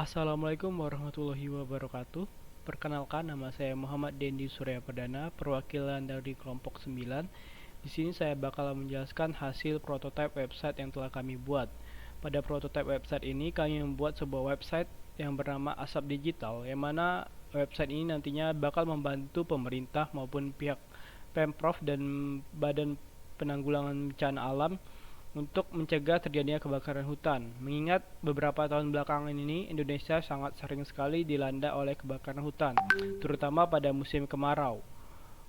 Assalamualaikum warahmatullahi wabarakatuh. Perkenalkan, nama saya Muhammad Dendi Surya Perdana, perwakilan dari kelompok 9. Di sini saya bakal menjelaskan hasil prototipe website yang telah kami buat. Pada prototipe website ini, kami membuat sebuah website yang bernama Asap Digital, yang mana website ini nantinya bakal membantu pemerintah maupun pihak Pemprov dan Badan Penanggulangan Bencana Alam untuk mencegah terjadinya kebakaran hutan. Mengingat beberapa tahun belakangan ini Indonesia sangat sering sekali dilanda oleh kebakaran hutan, terutama pada musim kemarau.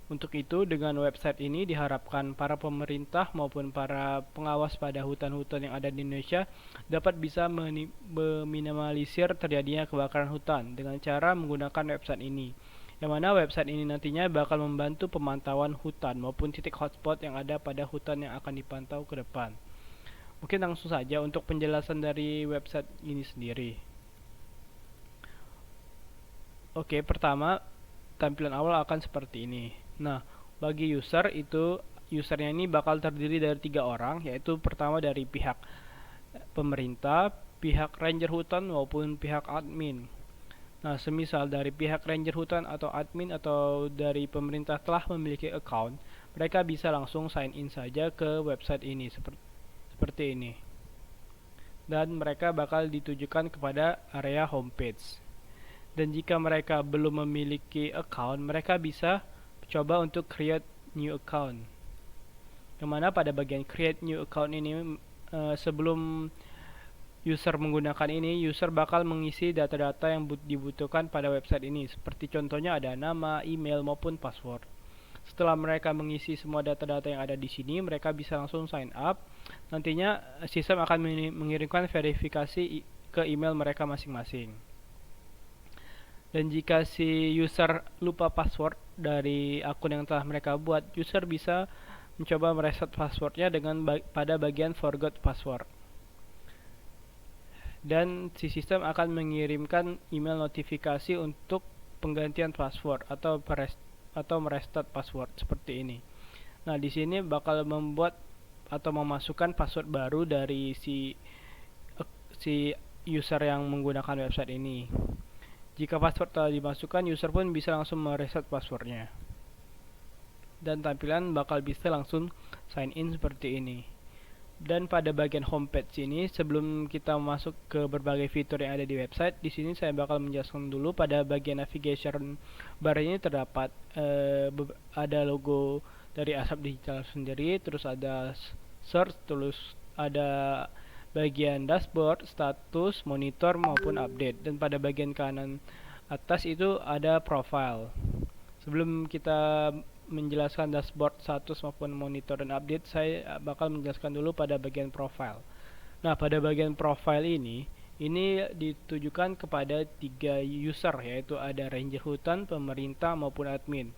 Untuk itu, dengan website ini diharapkan para pemerintah maupun para pengawas pada hutan-hutan yang ada di Indonesia dapat bisa meminimalisir terjadinya kebakaran hutan dengan cara menggunakan website ini. Yang mana website ini nantinya bakal membantu pemantauan hutan maupun titik hotspot yang ada pada hutan yang akan dipantau ke depan. Mungkin langsung saja untuk penjelasan dari website ini sendiri. Oke, pertama tampilan awal akan seperti ini. Nah, bagi usernya ini bakal terdiri dari 3 orang, yaitu pertama dari pihak pemerintah, pihak ranger hutan maupun pihak admin. Nah, semisal dari pihak ranger hutan atau admin atau dari pemerintah telah memiliki account, mereka bisa langsung sign in saja ke website ini seperti ini. Dan mereka bakal ditujukan kepada area homepage. Dan jika mereka belum memiliki account, mereka bisa coba untuk create new account. Yang mana pada bagian create new account ini, sebelum user menggunakan ini, user bakal mengisi data-data yang dibutuhkan pada website ini. Seperti contohnya ada nama, email, maupun password. Setelah mereka mengisi semua data-data yang ada di sini, mereka bisa langsung sign up. Nantinya sistem akan mengirimkan verifikasi ke email mereka masing-masing. Dan jika si user lupa password dari akun yang telah mereka buat, user bisa mencoba mereset passwordnya dengan pada bagian forgot password. Dan si sistem akan mengirimkan email notifikasi untuk penggantian password atau merestart password seperti ini. Nah, di sini bakal membuat atau memasukkan password baru dari si user yang menggunakan website ini. Jika password telah dimasukkan, user pun bisa langsung mereset passwordnya. Dan tampilan bakal bisa langsung sign in seperti ini. Dan pada bagian homepage ini, sebelum kita masuk ke berbagai fitur yang ada di website, di sini saya bakal menjelaskan dulu pada bagian navigation bar ini terdapat ada logo dari Asap Digital sendiri, terus ada search, terus ada bagian dashboard, status, monitor maupun update. Dan pada bagian kanan atas itu ada profile. Sebelum kita menjelaskan dashboard, status maupun monitor dan update, saya bakal menjelaskan dulu pada bagian profile. Nah, pada bagian profile ini ditujukan kepada 3 user, yaitu ada ranger hutan, pemerintah maupun admin.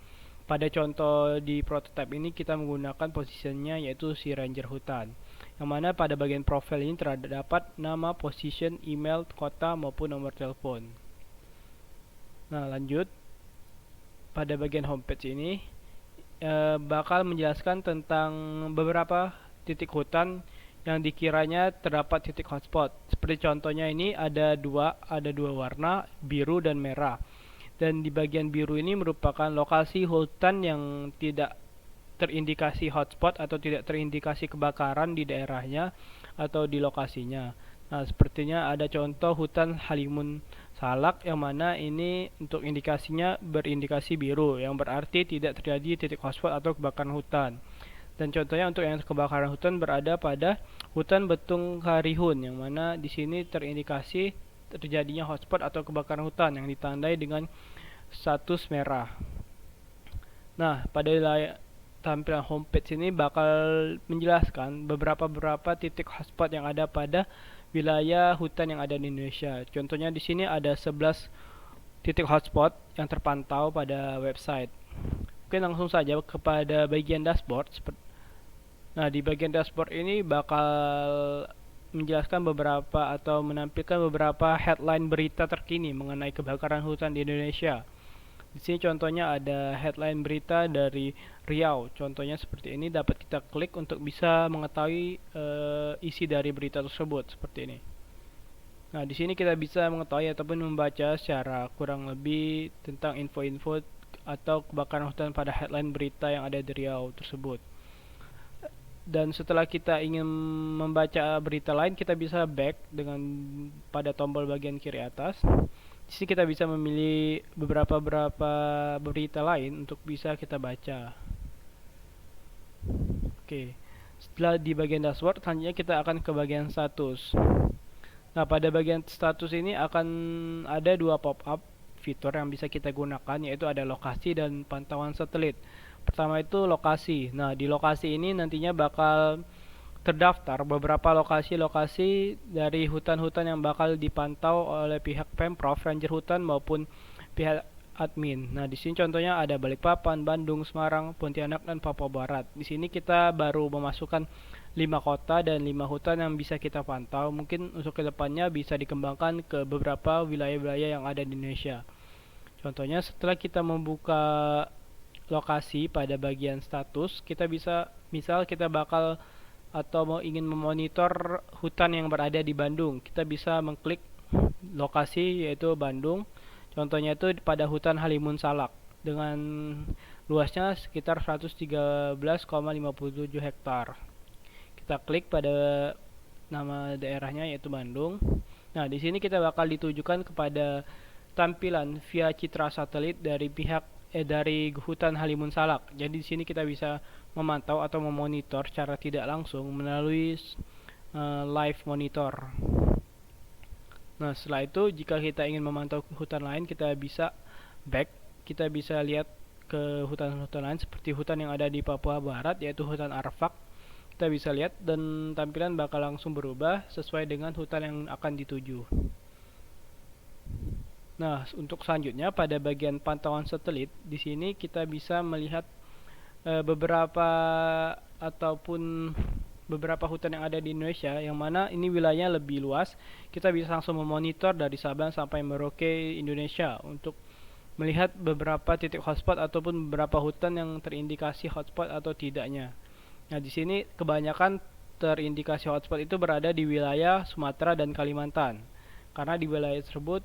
Pada contoh di prototipe ini kita menggunakan posisinya yaitu si ranger hutan. Yang mana pada bagian profile ini terdapat nama, position, email, kota maupun nomor telepon. Nah, lanjut. Pada bagian homepage ini bakal menjelaskan tentang beberapa titik hutan yang dikiranya terdapat titik hotspot. Seperti contohnya ini ada dua warna, biru dan merah. Dan di bagian biru ini merupakan lokasi hutan yang tidak terindikasi hotspot atau tidak terindikasi kebakaran di daerahnya atau di lokasinya. Nah, sepertinya ada contoh hutan Halimun Salak yang mana ini untuk indikasinya berindikasi biru, yang berarti tidak terjadi titik hotspot atau kebakaran hutan. Dan contohnya untuk yang kebakaran hutan berada pada hutan Betung Karihun, yang mana di sini terindikasi terjadinya hotspot atau kebakaran hutan yang ditandai dengan status merah. Nah, pada tampilan homepage ini bakal menjelaskan beberapa titik hotspot yang ada pada wilayah hutan yang ada di Indonesia. Contohnya di sini ada 11 titik hotspot yang terpantau pada website. Oke, langsung saja kepada bagian dashboard. Nah, di bagian dashboard ini bakal menjelaskan beberapa atau menampilkan beberapa headline berita terkini mengenai kebakaran hutan di Indonesia. Di sini contohnya ada headline berita dari Riau. Contohnya seperti ini, dapat kita klik untuk bisa mengetahui isi dari berita tersebut seperti ini. Nah, di sini kita bisa mengetahui ataupun membaca secara kurang lebih tentang info-info atau kebakaran hutan pada headline berita yang ada di Riau tersebut. Dan setelah kita ingin membaca berita lain, kita bisa back dengan pada tombol bagian kiri atas. Di sini kita bisa memilih beberapa berita lain untuk bisa kita baca. Oke. Setelah di bagian dashboard, selanjutnya kita akan ke bagian status. Nah, pada bagian status ini akan ada dua pop-up fitur yang bisa kita gunakan, yaitu ada lokasi dan pantauan satelit. Pertama itu lokasi. Nah, di lokasi ini nantinya bakal terdaftar beberapa lokasi-lokasi dari hutan-hutan yang bakal dipantau oleh pihak Pemprov, Ranger Hutan maupun pihak admin. Nah, di sini contohnya ada Balikpapan, Bandung, Semarang, Pontianak, dan Papua Barat. Di sini kita baru memasukkan 5 kota dan 5 hutan yang bisa kita pantau. Mungkin untuk kedepannya bisa dikembangkan ke beberapa wilayah-wilayah yang ada di Indonesia. Contohnya setelah kita membuka lokasi pada bagian status, kita bisa, misal kita bakal atau mau ingin memonitor hutan yang berada di Bandung, kita bisa mengklik lokasi yaitu Bandung. Contohnya itu pada hutan Halimun Salak dengan luasnya sekitar 113,57 hektar. Kita klik pada nama daerahnya yaitu Bandung. Nah, di sini kita bakal ditujukan kepada tampilan via citra satelit dari dari hutan Halimun Salak. Jadi di sini kita bisa memantau atau memonitor secara tidak langsung melalui live monitor. Nah, setelah itu jika kita ingin memantau hutan lain, kita bisa back. Kita bisa lihat ke hutan-hutan lain seperti hutan yang ada di Papua Barat, yaitu hutan Arfak. Kita bisa lihat dan tampilan bakal langsung berubah sesuai dengan hutan yang akan dituju. Nah, untuk selanjutnya pada bagian pantauan satelit, di sini kita bisa melihat beberapa ataupun beberapa hutan yang ada di Indonesia, yang mana ini wilayahnya lebih luas. Kita bisa langsung memonitor dari Sabang sampai Merauke Indonesia untuk melihat beberapa titik hotspot ataupun beberapa hutan yang terindikasi hotspot atau tidaknya. Nah, di sini kebanyakan terindikasi hotspot itu berada di wilayah Sumatera dan Kalimantan. Karena di wilayah tersebut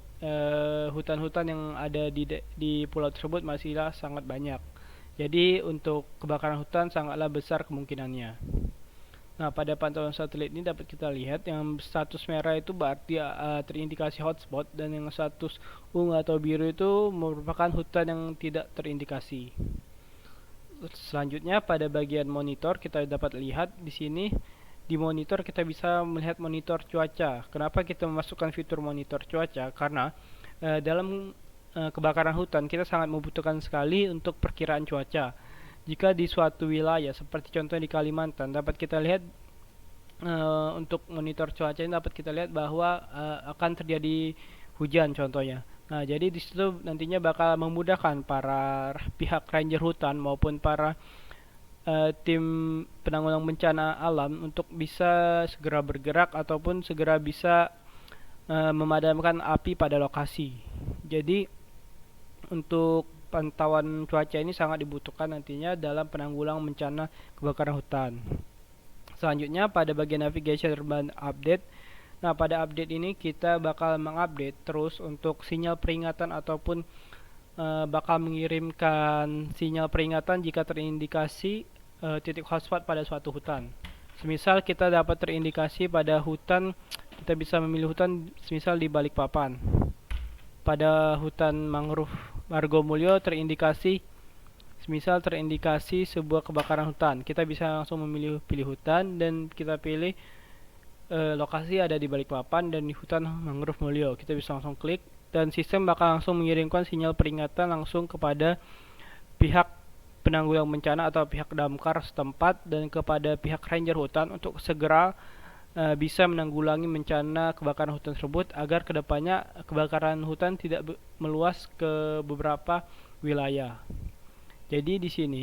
hutan-hutan yang ada di pulau tersebut masihlah sangat banyak. Jadi untuk kebakaran hutan sangatlah besar kemungkinannya. Nah, pada pantauan satelit ini dapat kita lihat yang status merah itu berarti terindikasi hotspot, dan yang status ungu atau biru itu merupakan hutan yang tidak terindikasi. Selanjutnya pada bagian monitor kita dapat lihat di sini di monitor kita bisa melihat monitor cuaca. Kenapa kita memasukkan fitur monitor cuaca? Karena dalam kebakaran hutan kita sangat membutuhkan sekali untuk perkiraan cuaca. Jika di suatu wilayah seperti contoh di Kalimantan dapat kita lihat untuk monitor cuaca ini dapat kita lihat bahwa akan terjadi hujan contohnya. Nah, jadi di situ nantinya bakal memudahkan para pihak ranger hutan maupun para tim penanggulangan bencana alam untuk bisa segera bergerak ataupun segera bisa memadamkan api pada lokasi. Jadi untuk pantauan cuaca ini sangat dibutuhkan nantinya dalam penanggulangan bencana kebakaran hutan. Selanjutnya pada bagian navigation urban update. Nah, pada update ini kita bakal mengupdate terus untuk sinyal peringatan ataupun bakal mengirimkan sinyal peringatan jika terindikasi titik hotspot pada suatu hutan. Semisal kita dapat terindikasi pada hutan, kita bisa memilih hutan semisal di Balikpapan. Pada hutan mangrove Margomulyo terindikasi sebuah kebakaran hutan. Kita bisa langsung pilih hutan dan kita pilih lokasi ada di Balikpapan dan di hutan mangrove Mulyo. Kita bisa langsung klik dan sistem bakal langsung mengirimkan sinyal peringatan langsung kepada pihak penanggulangan bencana atau pihak damkar setempat dan kepada pihak ranger hutan untuk segera bisa menanggulangi bencana kebakaran hutan tersebut agar kedepannya kebakaran hutan tidak meluas ke beberapa wilayah. Jadi di sini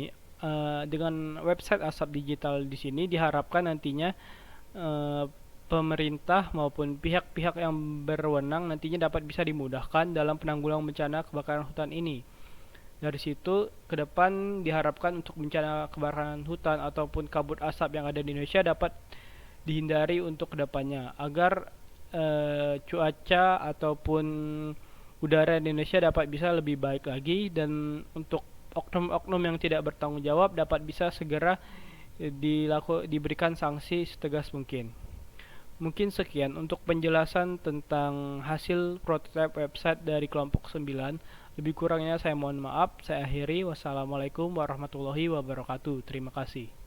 dengan website Asap Digital di sini diharapkan nantinya pemerintah maupun pihak-pihak yang berwenang nantinya dapat bisa dimudahkan dalam penanggulangan bencana kebakaran hutan ini. Dari situ ke depan diharapkan untuk bencana kebakaran hutan ataupun kabut asap yang ada di Indonesia dapat dihindari untuk kedepannya agar cuaca ataupun udara di Indonesia dapat bisa lebih baik lagi, dan untuk oknum-oknum yang tidak bertanggung jawab dapat bisa segera diberikan sanksi setegas mungkin. Mungkin sekian untuk penjelasan tentang hasil prototipe website dari kelompok 9. Lebih kurangnya saya mohon maaf. Saya akhiri. Wassalamualaikum warahmatullahi wabarakatuh. Terima kasih.